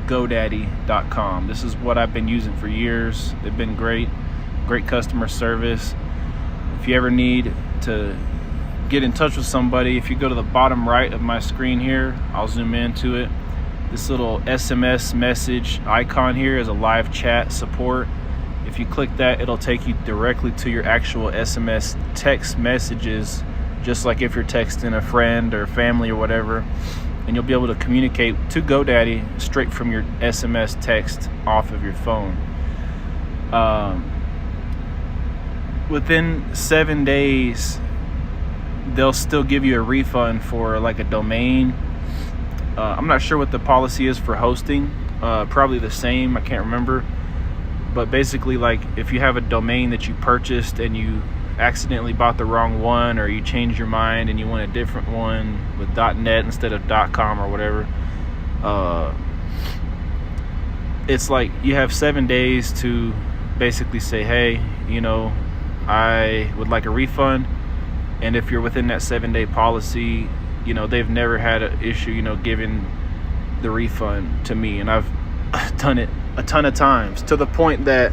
GoDaddy.com. This is what I've been using for years. They've been great customer service. If you ever need to get in touch with somebody, if you go to the bottom right of my screen here, I'll zoom into it. This little SMS message icon here is a live chat support. If you click that, it'll take you directly to your actual SMS text messages, just like if you're texting a friend or family or whatever, and you'll be able to communicate to GoDaddy straight from your SMS text off of your phone. Within 7 days, they'll still give you a refund for like a domain. I'm not sure what the policy is for hosting. Probably the same, I can't remember. But basically, like if you have a domain that you purchased and you accidentally bought the wrong one, or you changed your mind and you want a different one with .net instead of .com or whatever, it's like you have 7 days to basically say, hey, I would like a refund. And if you're within that 7-day policy, they've never had an issue, giving the refund to me. And I've done it a ton of times, to the point that,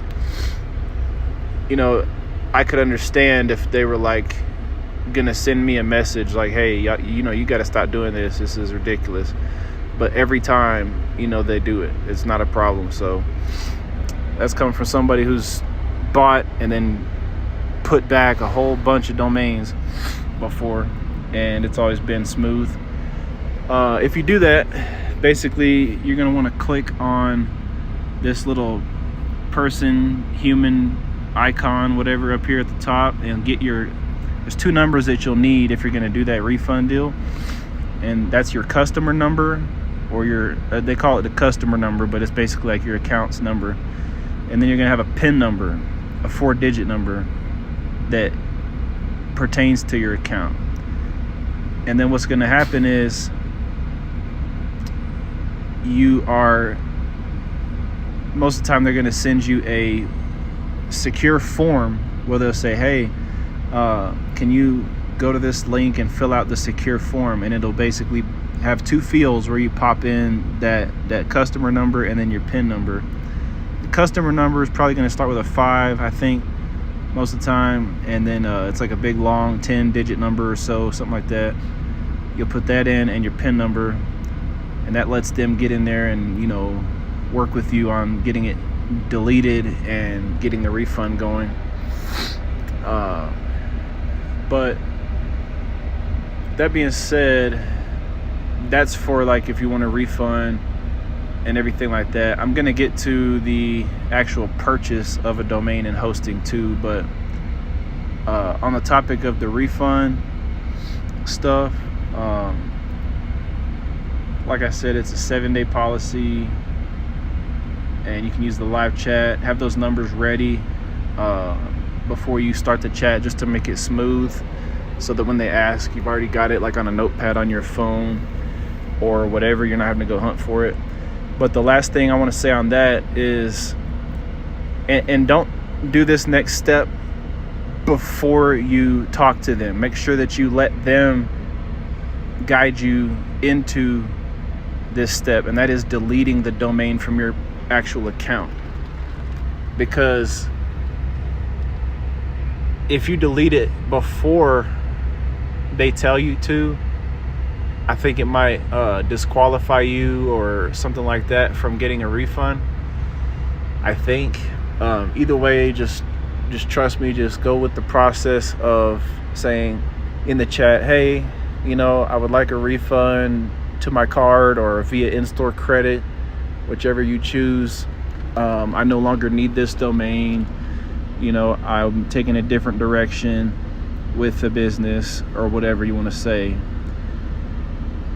I could understand if they were like gonna send me a message like, hey, you got to stop doing this. This is ridiculous. But every time, they do it. It's not a problem. So that's coming from somebody who's bought and then put back a whole bunch of domains before, and it's always been smooth. If you do that, basically you're going to want to click on this little human icon, whatever, up here at the top, and there's 2 numbers that you'll need if you're going to do that refund deal, and that's your customer number, or they call it the customer number, but it's basically like your account's number. And then you're going to have a PIN number, a 4-digit number that pertains to your account. And then what's going to happen is most of the time they're going to send you a secure form where they'll say, hey, can you go to this link and fill out the secure form? And it'll basically have 2 fields where you pop in that customer number and then your PIN number. The customer number is probably going to start with a 5, I think, most of the time, and then it's like a big long 10-digit number or so, something like that. You'll put that in, and your PIN number, and that lets them get in there and work with you on getting it deleted and getting the refund going. But that being said, that's for like if you want a refund and everything like that. I'm gonna get to the actual purchase of a domain and hosting too, but on the topic of the refund stuff, like I said, it's a 7-day policy, and you can use the live chat. Have those numbers ready before you start the chat, just to make it smooth, so that when they ask, you've already got it like on a notepad on your phone or whatever. You're not having to go hunt for it. But the last thing I want to say on that is, and don't do this next step before you talk to them. Make sure that you let them guide you into this step, and that is deleting the domain from your actual account. Because if you delete it before they tell you to, I think it might disqualify you or something like that from getting a refund. I think either way, just trust me. Just go with the process of saying in the chat, hey, I would like a refund to my card or via in-store credit, whichever you choose. I no longer need this domain. I'm taking a different direction with the business, or whatever you want to say.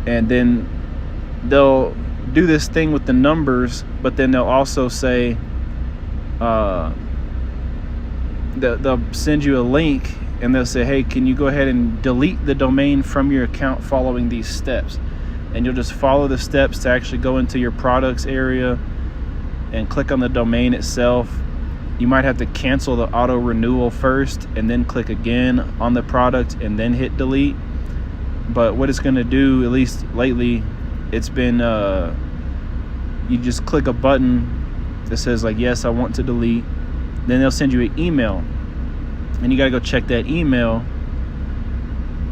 And then they'll do this thing with the numbers, but then they'll also say, they'll send you a link, and they'll say, hey, can you go ahead and delete the domain from your account following these steps? And you'll just follow the steps to actually go into your products area and click on the domain itself. You might have to cancel the auto renewal first and then click again on the product and then hit delete. But what it's going to do, at least lately, it's been you just click a button that says like, yes, I want to delete. Then they'll send you an email, and you got to go check that email.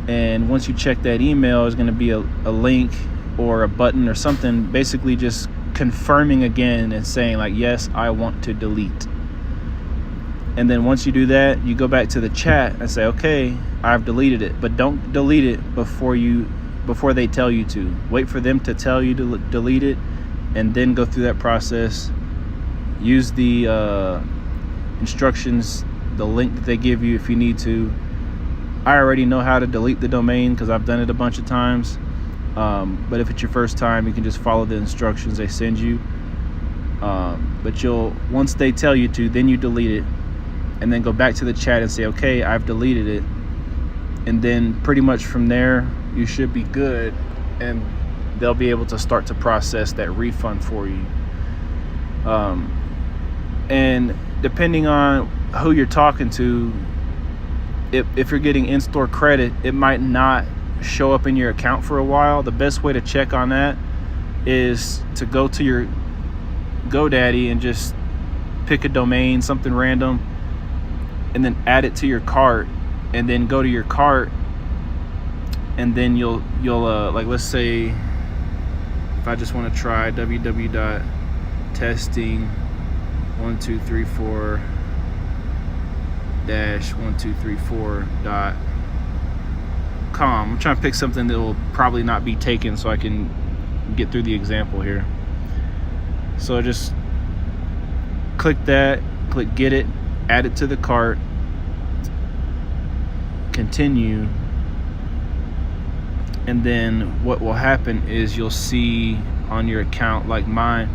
And once you check that email, there's going to be a link or a button or something, basically just confirming again and saying like, yes, I want to delete. And then once you do that, you go back to the chat and say, okay, I've deleted it. But don't delete it before they tell you to. Wait for them to tell you to delete it, and then go through that process. Use the instructions, the link that they give you if you need to. I already know how to delete the domain because I've done it a bunch of times. But if it's your first time, you can just follow the instructions they send you. But once they tell you to, then you delete it, and then go back to the chat and say, okay, I've deleted it. And then pretty much from there, you should be good, and they'll be able to start to process that refund for you. And depending on who you're talking to, if you're getting in-store credit, it might not show up in your account for a while. The best way to check on that is to go to your GoDaddy and just pick a domain, something random, and then add it to your cart, and then go to your cart, and then you'll like, let's say if I just want to try www.testing1234-1234.com. I'm trying to pick something that will probably not be taken so I can get through the example here. So just click that, click get it, add it to the cart, continue, and then what will happen is you'll see on your account, like mine,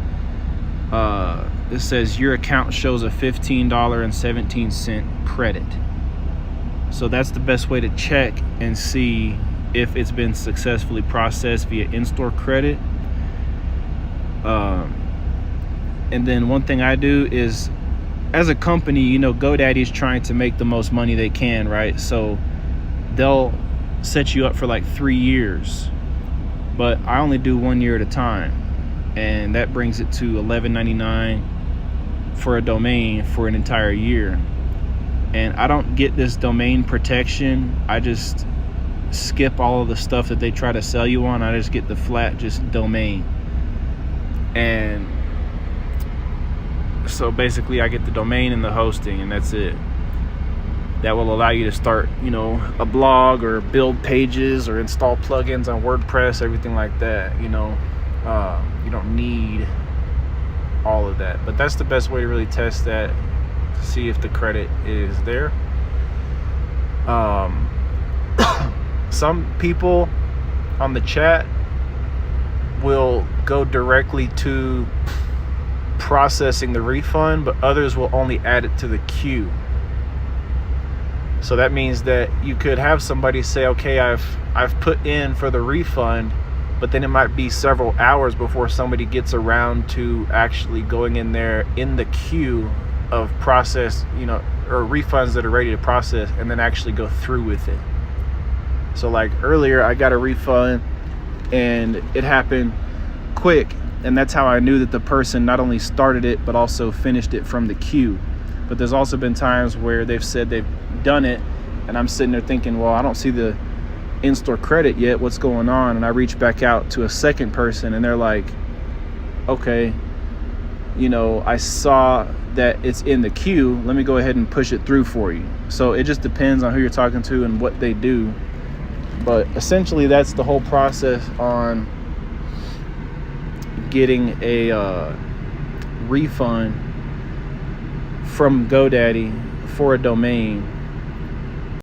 it says your account shows a $15.17 credit. So that's the best way to check and see if it's been successfully processed via in-store credit. And then one thing I do is, as a company, you know, GoDaddy is trying to make the most money they can, right? So they'll set you up for like 3 years, but I only do 1 year at a time, and that brings it to $11.99 for a domain for an entire year. And I don't get this domain protection. I just skip all of the stuff that they try to sell you on. I just get the flat just domain. And so basically I get the domain and the hosting, and that's it. That will allow you to start, you know, a blog or build pages or install plugins on WordPress, everything like that. You know, you don't need all of that, but that's the best way to really test that, to see if the credit is there. Some people on the chat will go directly to processing the refund, but others will only add it to the queue. So that means that you could have somebody say, okay, I've put in for the refund, but then it might be several hours before somebody gets around to actually going in there in the queue of process, you know, or refunds that are ready to process, and then actually go through with it. So like earlier, I got a refund and it happened quick, and that's how I knew that the person not only started it but also finished it from the queue. But there's also been times where they've said they've done it, and I'm sitting there thinking, well, I don't see the in-store credit yet, what's going on? And I reach back out to a second person, and they're like, okay, you know, I saw that it's in the queue, let me go ahead and push it through for you. So it just depends on who you're talking to and what they do. But essentially that's the whole process on getting a refund from GoDaddy for a domain.